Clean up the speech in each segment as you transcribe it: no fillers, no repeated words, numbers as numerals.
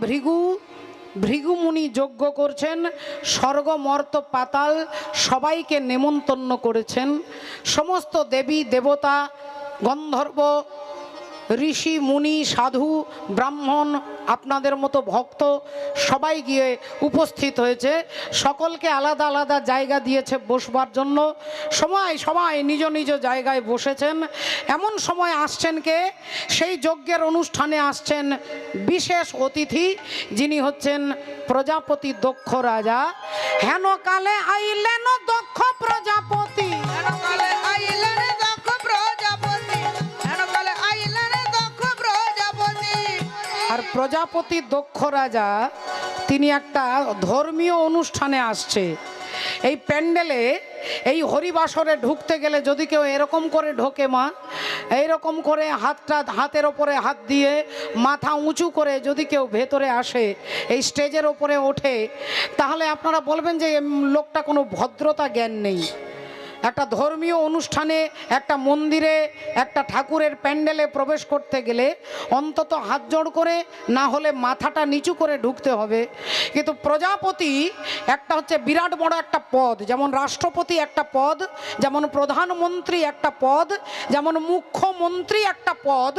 ভৃগু মুনি যজ্ঞ করছেন, স্বর্গ মর্ত পাতাল সবাইকে নেমন্তন্ন করেছেন। সমস্ত দেবী দেবতা, গন্ধর্ব, ঋষি মুনি, সাধু, ব্রাহ্মণ, আপনাদের মতো ভক্ত সবাই গিয়ে উপস্থিত হয়েছে। সকলকে আলাদা আলাদা জায়গা দিয়েছে বসবার জন্য। সবাই নিজ নিজ জায়গায় বসেছেন। এমন সময় আসছেন কে? সেই যজ্ঞের অনুষ্ঠানে আসছেন বিশেষ অতিথি, যিনি হচ্ছেন প্রজাপতি দক্ষ রাজা। হেন কালে আইলেন দক্ষ প্রজাপতি, আর প্রজাপতি দক্ষ রাজা তিনি একটা ধর্মীয় অনুষ্ঠানে আসছে। এই প্যান্ডেলে এই হরিবাসরে ঢুকতে গেলে যদি কেউ এরকম করে ঢোকে, মা এইরকম করে হাতের ওপরে হাত দিয়ে মাথা উঁচু করে যদি কেউ ভেতরে আসে, এই স্টেজের ওপরে ওঠে, তাহলে আপনারা বলবেন যে লোকটা কোনো ভদ্রতা জ্ঞান নেই। একটা ধর্মীয় অনুষ্ঠানে, একটা মন্দিরে, একটা ঠাকুরের প্যান্ডেলে প্রবেশ করতে গেলে অন্তত হাত জোড় করে, না হলে মাথাটা নিচু করে ঢুকতে হবে। কিন্তু প্রজাপতি একটা হচ্ছে বিরাট বড় একটা পদ, যেমন রাষ্ট্রপতি একটা পদ, যেমন প্রধানমন্ত্রী একটা পদ, যেমন মুখ্যমন্ত্রী একটা পদ,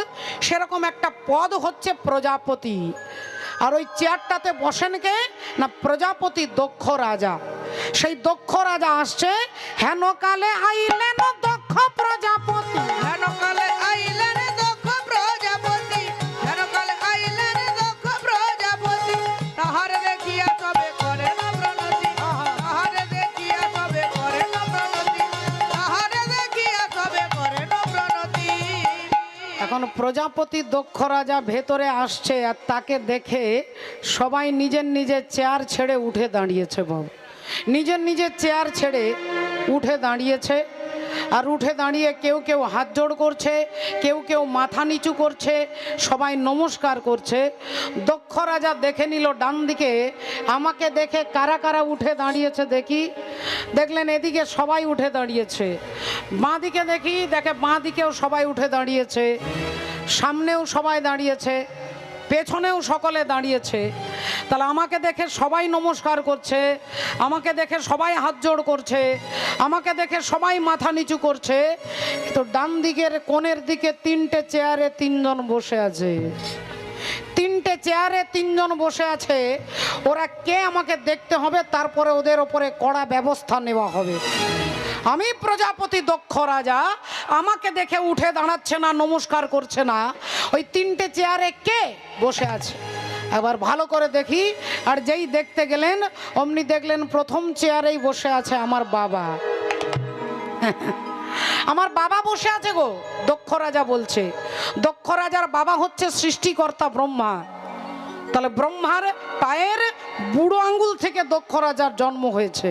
সেরকম একটা পদ হচ্ছে প্রজাপতি। আর ওই চেয়ারটাতে বসেন কে? না প্রজাপতি দক্ষ রাজা। সেই দক্ষ রাজা আসছে। হেন কালে আইলেন দক্ষ প্রজাপতি, হেন কালে আইলেন দক্ষ প্রজাপতি, হেন কালে আইলেন দক্ষ প্রজাপতি। তাহারে দেখিয়া সবে করে না প্রণতি, তাহারে দেখিয়া সবে করে না প্রণতি, তাহারে দেখিয়া সবে করে না প্রণতি। এখন প্রজাপতি দক্ষ রাজা ভেতরে আসছে, আর তাকে দেখে সবাই নিজের নিজের চেয়ার ছেড়ে উঠে দাঁড়িয়েছে। বাবু নিজের নিজের চেয়ার ছেড়ে উঠে দাঁড়িয়েছে। আর উঠে দাঁড়িয়ে কেউ কেউ হাত জোড় করছে, কেউ কেউ মাথা নিচু করছে, সবাই নমস্কার করছে। দক্ষ রাজা দেখে নিল ডান দিকে, আমাকে দেখে কারা কারা উঠে দাঁড়িয়েছে দেখি। দেখলেন এদিকে সবাই উঠে দাঁড়িয়েছে। বাঁ দিকে দেখে বাঁ দিকেও সবাই উঠে দাঁড়িয়েছে, সামনেও সবাই দাঁড়িয়েছে, পেছনেও সকলে দাঁড়িয়েছে। তাহলে আমাকে দেখে সবাই নমস্কার করছে, আমাকে দেখে সবাই হাত জোড় করছে, আমাকে দেখে সবাই মাথা নিচু করছে। তো ডান দিকের কোণের দিকে তিনটে চেয়ারে তিনজন বসে আছে। তিনটে চেয়ারে তিনজন বসে আছে। ওরা কে আমাকে দেখতে হবে, তারপরে ওদের ওপরে কড়া ব্যবস্থা নেওয়া হবে। আমি প্রজাপতি দক্ষ রাজা, আমাকে দেখে উঠে দাঁড়াচ্ছে না, নমস্কার করছে না। ওই তিনটে চেয়ারে কে বসে আছে এবার ভালো করে দেখি। আর যেই দেখতে গেলেন অমনি দেখলেন প্রথম চেয়ারেই বসে আছে আমার বাবা। আমার বাবা বসে আছে গো, দক্ষ রাজা বলছে। দক্ষ রাজার বাবা হচ্ছে সৃষ্টিকর্তা ব্রহ্মা। তাহলে ব্রহ্মার পায়ের বুড়ো আঙ্গুল থেকে দক্ষ রাজার জন্ম হয়েছে।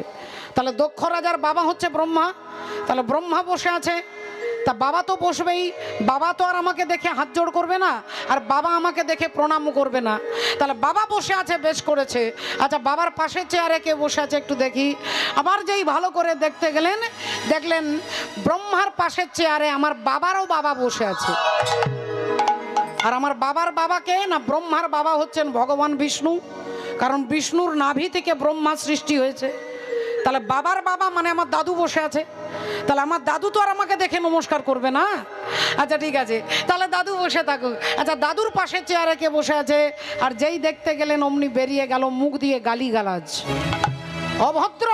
তাহলে দক্ষ রাজার বাবা হচ্ছে ব্রহ্মা। তাহলে ব্রহ্মা বসে আছে, তা বাবা তো বসবেই। বাবা তো আর আমাকে দেখে হাত জোড় করবে না, আর বাবা আমাকে দেখে প্রণাম করবে না। তাহলে বাবা বসে আছে, বেশ করেছে। আচ্ছা, বাবার পাশে চেয়ারে কে বসে আছে একটু দেখি। আবার যেই ভালো করে দেখতে গেলেন, দেখলেন ব্রহ্মার পাশের চেয়ারে আমার বাবারও বাবা বসে আছে। আর আমার বাবার বাবাকে না, ব্রহ্মার বাবা হচ্ছেন ভগবান বিষ্ণু, কারণ বিষ্ণুর নাভি থেকে ব্রহ্মা সৃষ্টি হয়েছে। তাহলে বাবার বাবা মানে আমার দাদু বসে আছে। তাহলে আমার দাদু তো আর আমাকে দেখে নমস্কার করবে না। আচ্ছা ঠিক আছে, তাহলে দাদু বসে থাকুক। আচ্ছা, দাদুর পাশে চেয়ারে কে বসে আছে? আর যেই দেখতে গেলেন অমনি বেরিয়ে গেল মুখ দিয়ে গালিগালাজ। অভদ্র,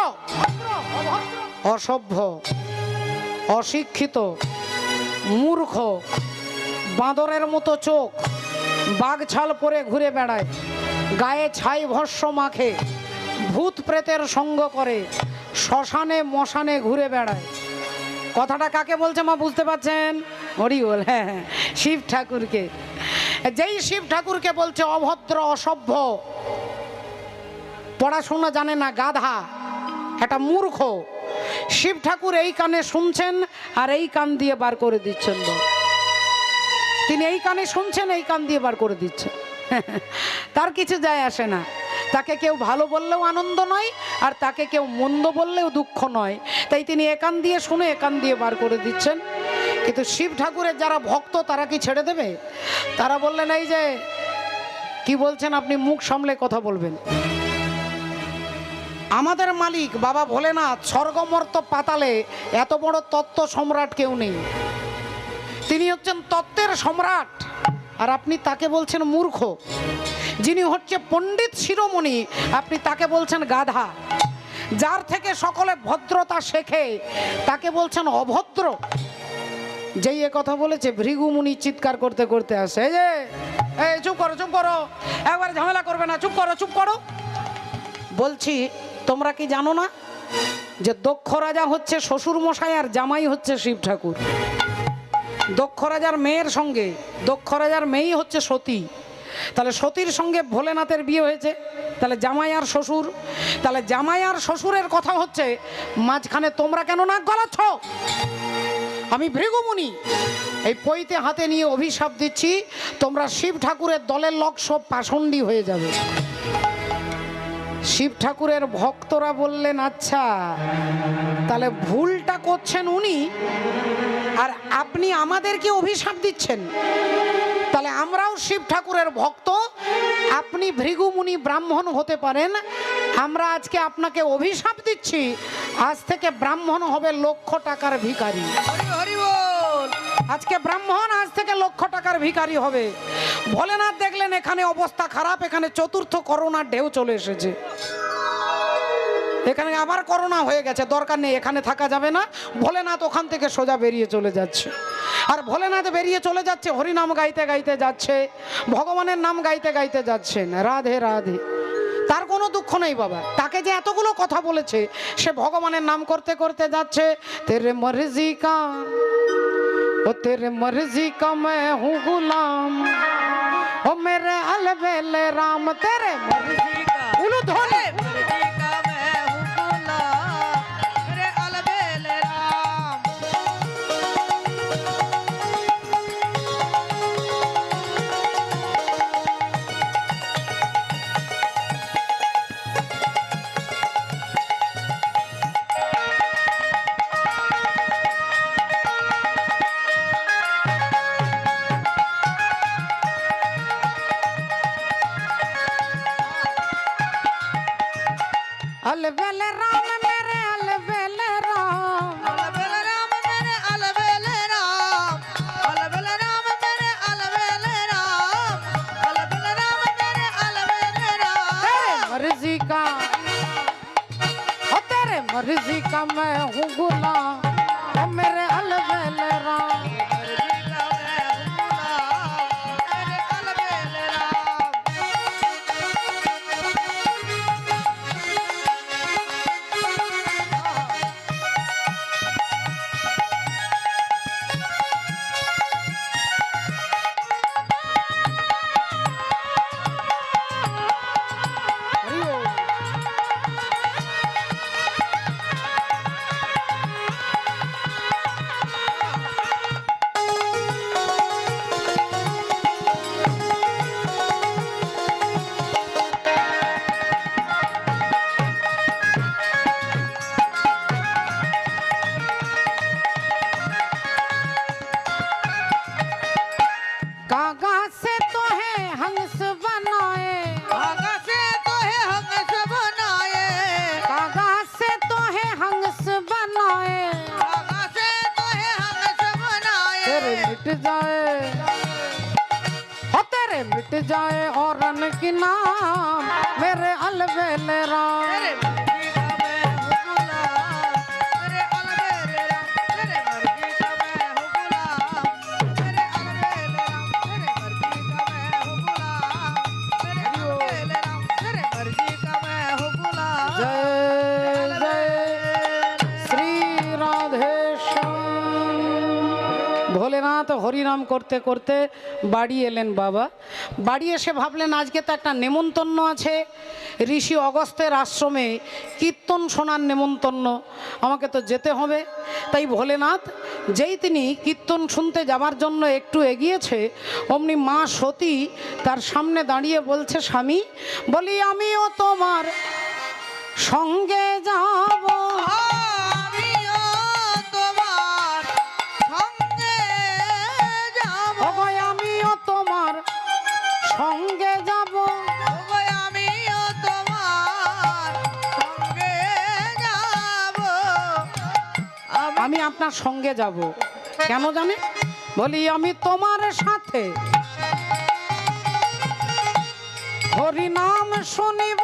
অসভ্য, অশিক্ষিত, মূর্খ, বাঁদরের মতো চোখ, বাঘ ছাল পরে ঘুরে বেড়ায়, গায়ে ছাই ভস্য মাখে, ভূত প্রেতের সঙ্গ করে, শ্মশানে মশানে ঘুরে বেড়ায়। কথাটা কাকে বলছে মা বুঝতে পারছেন? হরি বল, হ্যাঁ হ্যাঁ, শিব ঠাকুরকে। যেই শিব ঠাকুরকে বলছে অভদ্র, অসভ্য, পড়াশোনা জানে না, গাধা, একটা মূর্খ, শিব ঠাকুর এই কানে শুনছেন আর এই কান দিয়ে বার করে দিচ্ছেন। তিনি এই কানে শুনছেন, এই কান দিয়ে বার করে দিচ্ছেন। তার কিছু যায় আসে না। তাকে কেউ ভালো বললেও আনন্দ নয়, আর তাকে কেউ মন্দ বললেও দুঃখ নয়। তাই তিনি একান দিয়ে শুনে একান দিয়ে বার করে দিচ্ছেন। কিন্তু শিব ঠাকুরের যারা ভক্ত তারা কি ছেড়ে দেবে? তারা বললেন এই যে কি বলছেন আপনি মুখ সামলে কথা বলবেন। আমাদের মালিক বাবা ভোলেনাথ স্বর্গমর্ত পাতালে এত বড় তত্ত্ব সম্রাট কেউ নেই। তিনি হচ্ছেন তত্ত্বের সম্রাট, আর আপনি তাকে বলছেন মূর্খ। যিনি হচ্ছে পণ্ডিত শিরোমণি, আপনি তাকে বলছেন গাধা। যার থেকে সকলে ভদ্রতা শেখে তাকে বলছেন অভদ্র। যেই এ কথা বলেছে ভৃগুমুনি চিৎকার করতে করতে আসে, এই যে এই চুপ করো চুপ করো, একবার ঝামেলা করবে না, চুপ করো চুপ করো। বলছি তোমরা কি জানো না যে দক্ষ রাজা হচ্ছে শ্বশুর মশাই আর জামাই হচ্ছে শিব ঠাকুর। দক্ষ রাজার মেয়ের সঙ্গে দক্ষ রাজার মেয়েই হচ্ছে সতী। তাহলে সতীর সঙ্গে ভোলেনাথের বিয়ে হয়েছে, তাহলে জামাই আর শ্বশুর। তাহলে জামাই আর শ্বশুরের কথা হচ্ছে, মাঝখানে তোমরা কেন নাক গলাচ্ছ? আমি ভৃগুমুনি এই পৈতে হাতে নিয়ে অভিশাপ দিচ্ছি, তোমরা শিব ঠাকুরের দলের লোক সব পাষণ্ডী হয়ে যাবে। শিব ঠাকুরের ভক্তরা বললেন, আচ্ছা তাহলে ভুলটা করছেন উনি, আর আপনি আমাদেরকে অভিশাপ দিচ্ছেন। তাহলে আমরাও শিব ঠাকুরের ভক্ত, আপনি ভৃগুমুনি ব্রাহ্মণ হতে পারেন। আমরা আজকে আপনাকে অভিশাপ দিচ্ছি, আজ থেকে ব্রাহ্মণ হবে লক্ষ টাকার ভিখারি। হরি হরি বল। আজকে ব্রাহ্মণ আজ থেকে লক্ষ টাকার ভিখারি হবে। ভোলেনাথ দেখলেন এখানে অবস্থা খারাপ, এখানে চতুর্থ করোনার ঢেউ চলে এসেছে, এখানে আবার করোনা হয়ে গেছে, দরকার নেই, এখানে থাকা যাবে না। ভোলেনাথ ওখান থেকে সোজা বেরিয়ে চলে যাচ্ছে। আর ভোলেনাথ বেরিয়ে চলে যাচ্ছে, হরিনাম গাইতে গাইতে যাচ্ছে, ভগবানের নাম গাইতে গাইতে যাচ্ছেন, রাধে রাধে। তার কোনো দুঃখ নেই বাবা, তাকে যে এতগুলো কথা বলেছে সে ভগবানের নাম করতে করতে যাচ্ছে। তেরে মর্জি কা ও তেরে মর্জি কা मैं हूँ गुलाम ओ मेरे अलबेले राम तेरे मर्जी का उलू धोने अलबेले राम मेरे अलबेले राम अलबेले राम मेरे अलबेले राम अलबेले राम मेरे अलबेले राम अलबेले राम मेरे अलबेले राम तेरे मर्जी का ओ तेरे मर्जी का मैं हूँ गुलाम ओ मेरे अलबेले राम। कागा से तो है हंस बनाए, कागा से तो है हंस बनाए, कागा से तो है हंस बनाए, कागा से तो है हंस बनाए। तेरे मिट जाए हो तेरे मिट जाए और रन की नाम मेरे अलबेले राम। ভোলেনাথ হরিনাম করতে করতে বাড়ি এলেন বাবা। বাড়ি এসে ভাবলেন আজকে তো একটা নেমন্তন্ন আছে, ঋষি অগস্ত্যের আশ্রমে কীর্তন শোনার নেমন্তন্ন, আমাকে তো যেতে হবে। তাই ভোলেনাথ যেই তিনি কীর্তন শুনতে যাওয়ার জন্য একটু এগিয়েছে, অমনি মা সতী তার সামনে দাঁড়িয়ে বলছে, স্বামী বলি আমিও তোমার সঙ্গে যাব। সঙ্গে যাব আমি আপনার সঙ্গে যাব। কেন জানে? বলি আমি তোমার সাথে হরি নাম শুনিব,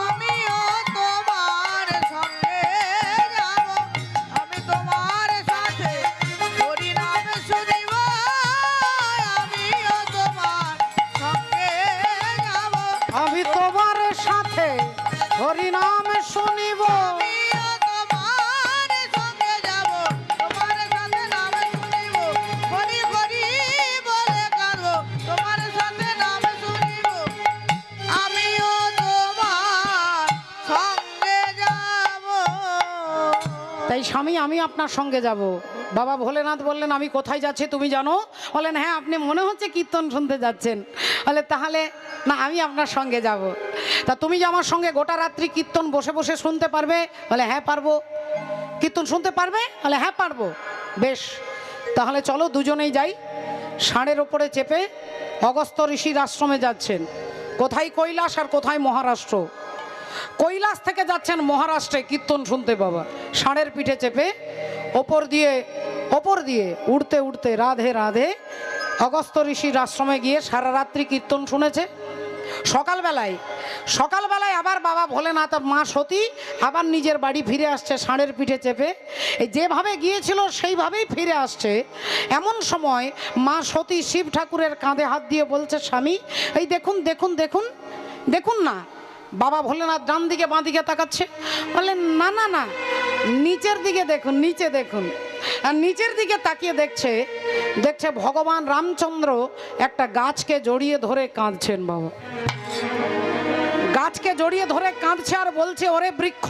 আমিও তোমার সঙ্গে যাব, আমি তোমার সাথে হরি নাম শুনিব, আমিও তোমার সঙ্গে যাব, আমি তোমার সাথে হরি নাম শুনিব। আমিও তোমার সঙ্গে যাব, তোমার সাথে নাম শুনিব, হরি হরি বলে কাঁদবো, তোমার সাথে নাম শুনিব, আমিও তোমার সঙ্গে যাব। তাই স্বামী আমি আপনার সঙ্গে যাব। বাবা ভোলেনাথ বললেন আমি কোথায় যাচ্ছি তুমি জানো? বলেন হ্যাঁ, আপনি মনে হচ্ছে কীর্তন শুনতে যাচ্ছেন। বলে তাহলে না, আমি আপনার সঙ্গে যাব। তা তুমি যে আমার সঙ্গে গোটা রাত্রি কীর্তন বসে বসে শুনতে পারবে? বলে হ্যাঁ পারবো। কীর্তন শুনতে পারবে? বলে হ্যাঁ পারবো। বেশ, তাহলে চলো দুজনেই যাই। ষাঁড়ের ওপরে চেপে অগস্ত্য ঋষির আশ্রমে যাচ্ছেন। কোথায় কৈলাস আর কোথায় মহারাষ্ট্র? কৈলাস থেকে যাচ্ছেন মহারাষ্ট্রে কীর্তন শুনতে বাবা। ষাঁড়ের পিঠে চেপে ওপর দিয়ে উড়তে উড়তে রাধে রাধে অগস্ত্য ঋষির আশ্রমে গিয়ে সারা রাত্রি কীর্তন শুনেছে। সকালবেলায় আবার বাবা ভোলেনাথ মা সতী আবার নিজের বাড়ি ফিরে আসছে ষাঁড়ের পিঠে চেপে। এই যেভাবে গিয়েছিল সেইভাবেই ফিরে আসছে। এমন সময় মা সতী শিব ঠাকুরের কাঁধে হাত দিয়ে বলছে, স্বামী এই দেখুন দেখুন দেখুন দেখুন না। বাবা ভোলেনাথ ডান দিকে বাঁ দিকে তাকাচ্ছে। বললেন না না না, নিচের দিকে দেখুন, নিচে দেখুন। আর নিচের দিকে তাকিয়ে দেখছে ভগবান রামচন্দ্র একটা গাছকে জড়িয়ে ধরে কাঁদছেন বাবা। গাছকে জড়িয়ে ধরে কাঁদছে আর বলছে, ওরে বৃক্ষ,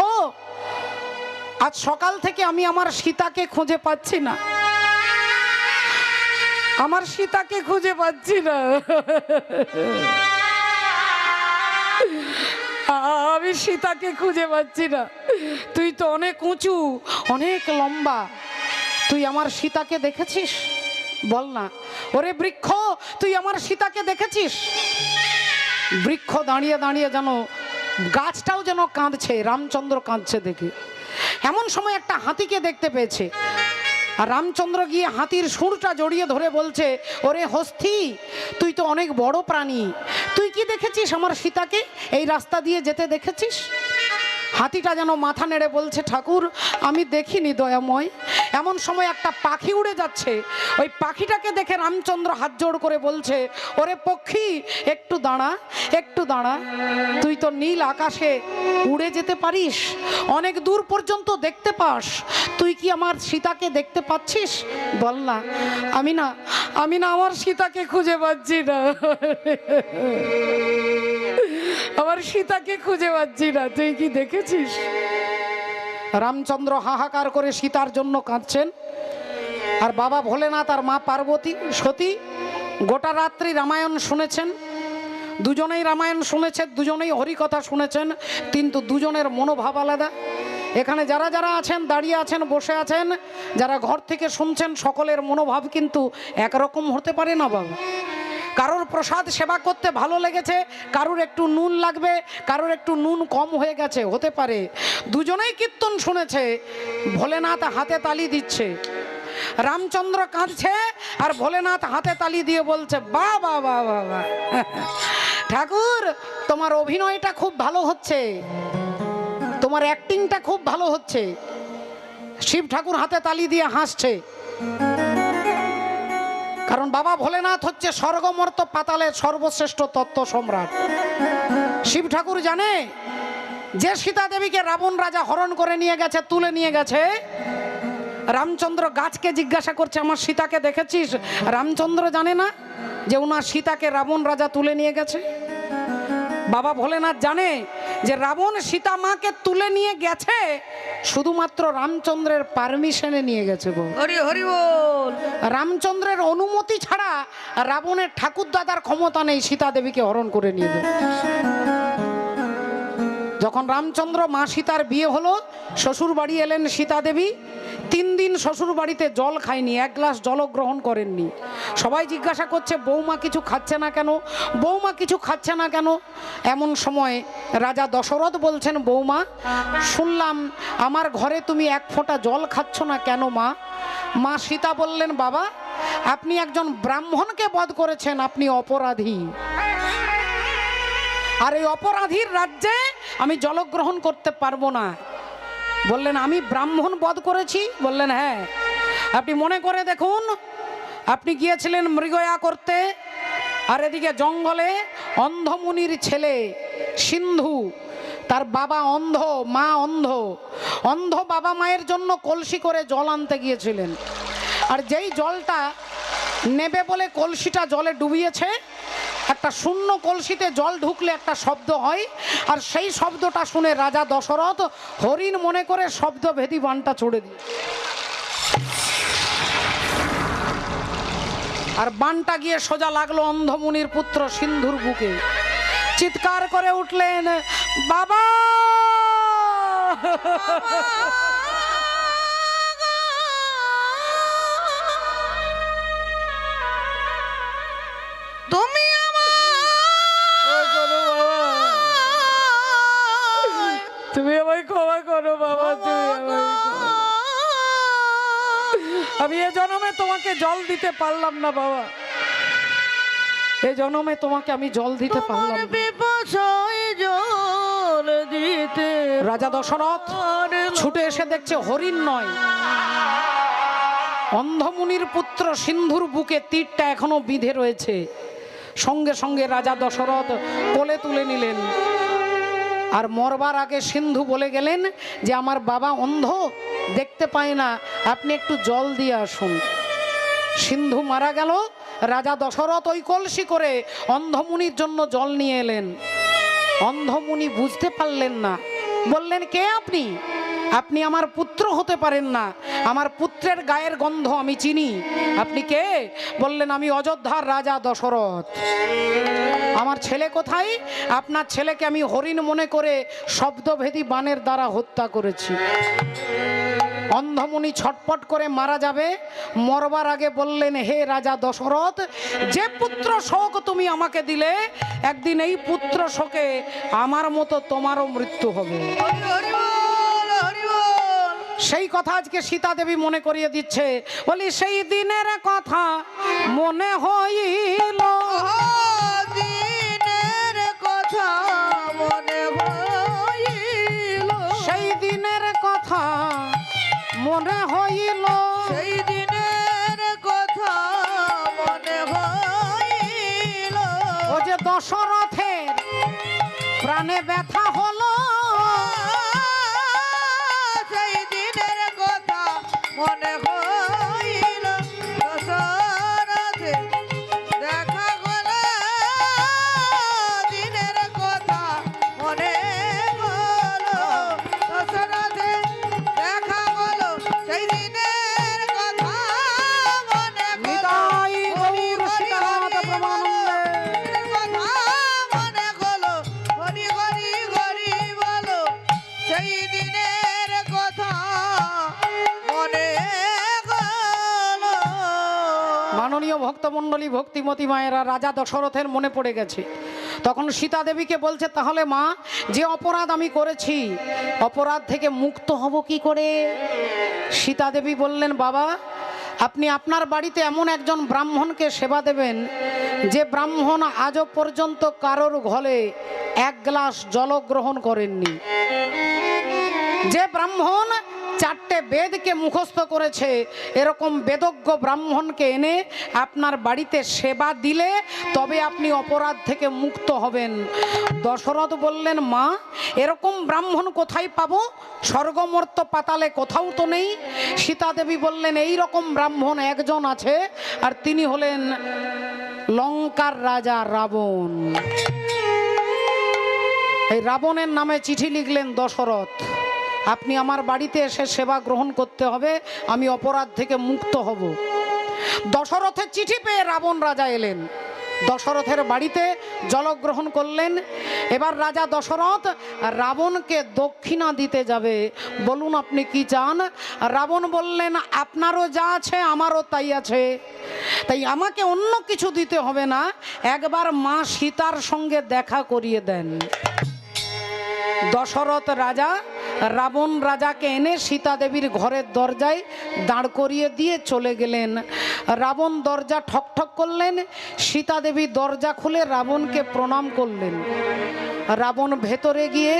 আজ সকাল থেকে আমি আমার সীতাকে খুঁজে পাচ্ছি না, আমার সীতাকে খুঁজে পাচ্ছি না, আমি সীতাকে খুঁজে পাচ্ছি না। তুই তো অনেক উঁচু, অনেক লম্বা, তুই আমার সীতাকে দেখেছিস? বল না। ওরে বৃক্ষ, তুই আমার সীতাকে দেখেছিস? বৃক্ষ দাঁড়িয়ে দাঁড়িয়ে যেন, গাছটাও যেন কাঁদছে, রামচন্দ্র কাঁদছে দেখে। এমন সময় একটা হাতিকে দেখতে পেয়েছে। আর রামচন্দ্র গিয়ে হাতির সুরটা জড়িয়ে ধরে বলছে, ওরে হস্থি, তুই তো অনেক বড় প্রাণী, তুই কি দেখেছিস আমার সীতাকে? এই রাস্তা দিয়ে যেতে দেখেছিস? হাতিটা যেন মাথা নেড়ে বলছে, ঠাকুর আমি দেখিনি দয়াময়। এমন সময় একটা পাখি উড়ে যাচ্ছে। ওই পাখিটাকে দেখে রামচন্দ্র হাত জোড় করে বলছে, ওরে পক্ষী, একটু দাঁড়া, একটু দাঁড়া, তুই তো নীল আকাশে উড়ে যেতে পারিস, অনেক দূর পর্যন্ত দেখতে পাস, তুই কি আমার সীতাকে দেখতে পাচ্ছিস? বল না। আমি না আমার সীতাকে খুঁজে পাচ্ছি না, আমার সীতাকে খুঁজে পাচ্ছি না, তুই কি দেখেছিস? রামচন্দ্র হাহাকার করে সীতার জন্য কাঁদছেন। আর বাবা ভোলেনাথ আর মা পার্বতী সতী গোটা রাত্রি রামায়ণ শুনেছেন। দুজনেই রামায়ণ শুনেছেন, দুজনেই হরিকথা শুনেছেন, কিন্তু দুজনের মনোভাব আলাদা। এখানে যারা যারা আছেন, দাঁড়িয়ে আছেন, বসে আছেন, যারা ঘর থেকে শুনছেন, সকলের মনোভাব কিন্তু একরকম হতে পারে না বাবা। কারোর প্রসাদ সেবা করতে ভালো লেগেছে, কারোর একটু নুন লাগবে, কারোর একটু নুন কম হয়ে গেছে, হতে পারে। দুজনেই কীর্তন শুনেছে, ভোলেনাথ হাতে তালি দিচ্ছে, রামচন্দ্র কাঁদছে আর ভোলেনাথ হাতে তালি দিয়ে বলছে, বা বা বা বা বা, ঠাকুর তোমার অভিনয়টা খুব ভালো হচ্ছে, তোমার অ্যাক্টিংটা খুব ভালো হচ্ছে। শিব ঠাকুর হাতে তালি দিয়ে হাসছে, কারণ বাবা ভোলেনাথ হচ্ছে স্বর্গমর্ত পাতালের সর্বশ্রেষ্ঠ তত্ত্ব সম্রাট। শিব ঠাকুর জানে যে সীতা দেবীকে রাবণ রাজা হরণ করে নিয়ে গেছে, তুলে নিয়ে গেছে, রামচন্দ্র গাছকে জিজ্ঞাসা করছে, আমার সীতাকে দেখেছিস? রামচন্দ্র জানে না যে ওনার সীতাকে রাবণ রাজা তুলে নিয়ে গেছে। বাবা ভোলেনাথ জানে যে রাবণ সীতা মাকে তুলে নিয়ে গেছে শুধুমাত্র রামচন্দ্রের পারমিশনে নিয়ে গেছে। হরি হরি বল। রামচন্দ্রের অনুমতি ছাড়া রাবণের ঠাকুর দাদার ক্ষমতা নেই সীতা দেবীকে হরণ করে নিয়ে যাবে। যখন রামচন্দ্র মা সীতার বিয়ে হলো, শ্বশুর বাড়ি এলেন সীতা দেবী। 3 দিন শ্বশুর বাড়িতে জল খায়নি, 1 গ্লাস জলও গ্রহণ করেননি। সবাই জিজ্ঞাসা করছে বৌমা কিছু খাচ্ছে না কেন, বৌমা কিছু খাচ্ছে না কেন। এমন সময় রাজা দশরথ বলছেন, বৌমা শুনলাম আমার ঘরে তুমি 1 ফোঁটা জল খাচ্ছ না কেন মা? মা সীতা বললেন, বাবা আপনি একজন ব্রাহ্মণকে বধ করেছেন, আপনি অপরাধী। আর এই অপরাধীর রাজ্যে আমি জলগ্রহণ করতে পারবো না। বললেন, আমি ব্রাহ্মণ বধ করেছি? বললেন, হ্যাঁ। আপনি মনে করে দেখুন, আপনি গিয়েছিলেন মৃগয়া করতে, আর এদিকে জঙ্গলে অন্ধমুনির ছেলে সিন্ধু, তার বাবা অন্ধ, মা অন্ধ, অন্ধ বাবা মায়ের জন্য কলসি করে জল আনতে গিয়েছিলেন। আর যেই জলটা নেবে বলে কলসিটা জলে ডুবিয়েছে, একটা শূন্য কলসিতে জল ঢুকলে একটা শব্দ হয়, আর সেই শব্দটা শুনে রাজা দশরথ হরিণ মনে করে শব্দভেদী বাণটা ছুড়ে দিয়ে, আর বাণটা গিয়ে সোজা লাগলো অন্ধমুনির পুত্র সিন্ধুর বুকে। চিৎকার করে উঠলেন, বাবা! তুমি তুমি আমায় ক্ষমা করো বাবা, আমি এ জন্মে তোমাকে জল দিতে পারলাম না বাবা, এ জন্মে তোমাকে আমি জল দিতে পারলাম না। জল দিতে রাজা দশরথ ছুটে এসে দেখছে হরিণ নয়, অন্ধমুনির পুত্র সিন্ধুর বুকে তীরটা এখনো বিঁধে রয়েছে। সঙ্গে সঙ্গে রাজা দশরথ কোলে তুলে নিলেন। আর মরবার আগে সিন্ধু বলে গেলেন যে আমার বাবা অন্ধ, দেখতে পায় না, আপনি একটু জল দিয়ে আসুন। সিন্ধু মারা গেল। রাজা দশরথ ওই কলসি করে অন্ধমুনির জন্য জল নিয়ে এলেন। অন্ধমুনি বুঝতে পারলেন না, বললেন, কে আপনি? আপনি আমার পুত্র হতে পারেন না, আমার পুত্রের গায়ের গন্ধ আমি চিনি। আপনি কে? বললেন, আমি অযোধ্যার রাজা দশরথ। আমার ছেলে কোথায়? আপনার ছেলেকে আমি হরিণ মনে করে শব্দভেদী বাণের দ্বারা হত্যা করেছি। অন্ধমুনি ছটপট করে মারা যাবে, মরবার আগে বললেন, হে রাজা দশরথ, যে পুত্র শোক তুমি আমাকে দিলে, একদিন এই পুত্র শোকে আমার মতো তোমারও মৃত্যু হবে। সেই কথা আজকে সীতা দেবী মনে করিয়ে দিচ্ছে। বলি, সেই দিনের কথা মনে হইল, দিনের কথা মনে হইল, সেই দিনের কথা মনে হইল, সেই দিনের কথা মনে হইল, ও যে দশরথের প্রাণে ব্যথা হলো, সেই দিনের কথা মনে হইল, দশরথে দেখা গেল, দিনের কথা মনে হল, দশরথে দেখা গেল, সেই দিনের কথা মনে হল, নিতাই গৌর সীতানাথ ব্রহ্মানন্দে। কথা মনে হলো, হরি হরি হরি বলো, সেই দিনের কথা মনে হলো। মাননীয় ভক্তমণ্ডলী, ভক্তিমতী মায়েরা, রাজা দশরথের মনে পড়ে গেছে। তখন সীতা দেবীকে বলছে, তাহলে মা, যে অপরাধ আমি করেছি, অপরাধ থেকে মুক্ত হব কি করে? সীতা দেবী বললেন, বাবা আপনি আপনার বাড়িতে এমন একজন ব্রাহ্মণকে সেবা দেবেন, যে ব্রাহ্মণ আজও পর্যন্ত কারোর ঘরে 1 গ্লাস জল গ্রহণ করেননি, যে ব্রাহ্মণ 4টে বেদকে মুখস্থ করেছে, এরকম বেদজ্ঞ ব্রাহ্মণকে এনে আপনার বাড়িতে সেবা দিলে তবে আপনি অপরাধ থেকে মুক্ত হবেন। দশরথ বললেন, মা এরকম ব্রাহ্মণ কোথায় পাবো? স্বর্গমর্ত পাতালে কোথাও তো নেই। সীতা দেবী বললেন, এই রকম ব্রাহ্মণ একজন আছে, আর তিনি হলেন লঙ্কার রাজা রাবণ। এই রাবণের নামে চিঠি লিখলেন দশরথ, আপনি আমার বাড়িতে এসে সেবা গ্রহণ করতে হবে, আমি অপরাধ থেকে মুক্ত হব। দশরথের চিঠি পেয়ে রাবণ রাজা এলেন, দশরথের বাড়িতে জলগ্রহণ করলেন। এবার রাজা দশরথ রাবণকে দক্ষিণা দিতে যাবে। বলুন আপনি কি চান? রাবণ বললেন, আপনারও যা আছে আমারও তাই আছে, তাই আমাকে অন্য কিছু দিতে হবে না, একবার মা সীতার সঙ্গে দেখা করিয়ে দেন। দশরথ রাজা রাবণ রাজাকে এনে সীতা দেবীর ঘরের দরজায় দাঁড় করিয়ে দিয়ে চলে গেলেন। রাবণ দরজা ঠকঠক করলেন, সীতা দেবী দরজা খুলে রাবণকে প্রণাম করলেন। রাবণ ভেতরে গিয়ে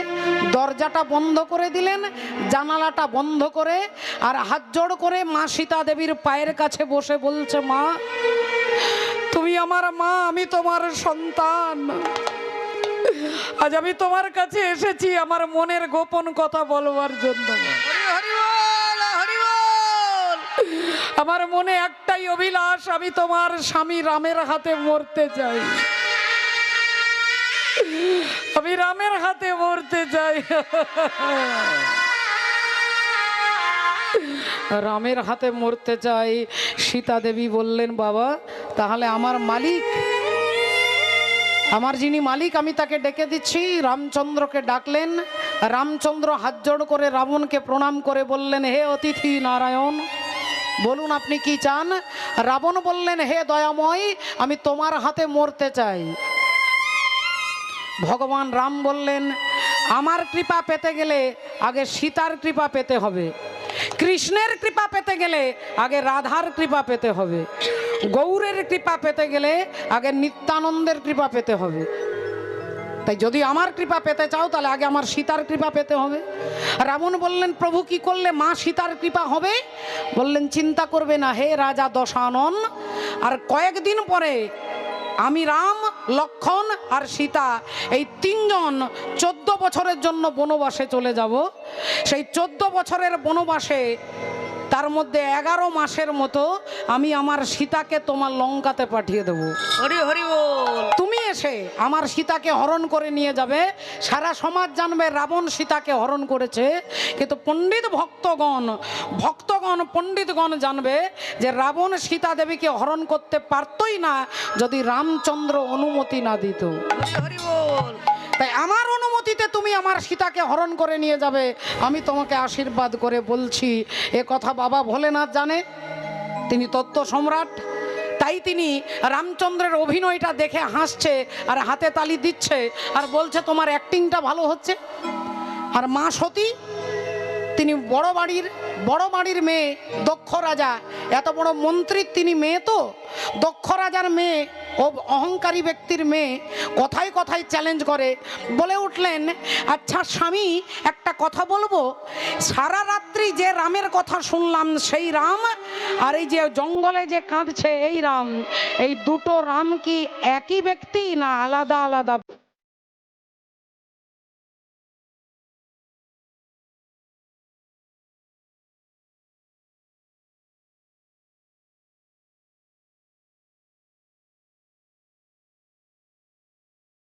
দরজাটা বন্ধ করে দিলেন, জানালাটা বন্ধ করে, আর হাত জোড় করে মা সীতা দেবীর পায়ের কাছে বসে বলছে, মা তুমি আমার মা, আমি তোমার সন্তান। আজ আমি তোমার কাছে এসেছি আমার মনের গোপন কথা বলবার জন্য। আমার মনে একটাই অভিলাষ, আমি তোমার স্বামী রামের হাতে মরতে চাই, আমি রামের হাতে মরতে চাই। রামের হাতে মরতে চাই। সীতা দেবী বললেন, বাবা তাহলে আমার মালিক, আমার যিনি মালিক আমি তাকে ডেকে দিচ্ছি। রামচন্দ্রকে ডাকলেন। রামচন্দ্র হাত জোড় করে রাবণকে প্রণাম করে বললেন, হে অতিথি নারায়ণ, বলুন আপনি কি চান? রাবণ বললেন, হে দয়াময়, আমি তোমার হাতে মরতে চাই। ভগবান রাম বললেন, আমার কৃপা পেতে গেলে আগে সীতার কৃপা পেতে হবে, কৃষ্ণের কৃপা পেতে গেলে আগে রাধার কৃপা পেতে হবে, গৌরের কৃপা পেতে গেলে আগে নিত্যানন্দের কৃপা পেতে হবে। তাই যদি আমার কৃপা পেতে চাও তাহলে আগে আমার সীতার কৃপা পেতে হবে। রাবণ বললেন, প্রভু কি করলে মা সীতার কৃপা হবে? বললেন, চিন্তা করবে না হে রাজা দশানন, আর কয়েকদিন পরে আমি রাম, লক্ষ্মণ আর সীতা এই তিনজন 14 বছরের জন্য বনবাসে চলে যাব। সেই 14 বছরের বনবাসে তার মধ্যে 11 মাসের মতো আমি আমার সীতাকে তোমার লঙ্কাতে পাঠিয়ে দেব। হরি হরি বল। তুমি এসে আমার সীতাকে হরণ করে নিয়ে যাবে। সারা সমাজ জানবে রাবণ সীতাকে হরণ করেছে, কিন্তু পণ্ডিতগণ জানবে যে রাবণ সীতা দেবীকে হরণ করতে পারতই না যদি রামচন্দ্র অনুমতি না দিত। হরি হরি বল। তাই আমার অনুমতিতে তুমি আমার সীতাকে হরণ করে নিয়ে যাবে। আমি তোমাকে আশীর্বাদ করে বলছি। এ কথা বাবা ভোলেনাথ জানে, তিনি তত্ত্ব সম্রাট। তাই তিনি রামচন্দ্রের অভিনয়টা দেখে হাসছে আর হাতে তালি দিচ্ছে আর বলছে, তোমার অ্যাক্টিংটা ভালো হচ্ছে। আর মা সতী, তিনি বড় বাড়ির মেয়ে, দক্ষ রাজা, এত বড় মন্ত্রীর তিনি মেয়ে, তো দক্ষ রাজার মেয়ে, ও অহংকারী ব্যক্তির মেয়ে, কথায় কথায় চ্যালেঞ্জ করে। বলে উঠলেন, আচ্ছা স্বামী একটা কথা বলবো, সারা রাত্রি যে রামের কথা শুনলাম সেই রাম, আর এই যে জঙ্গলে যে কাঁদছে এই রাম, এই দুটো রাম কি একই ব্যক্তি না আলাদা আলাদা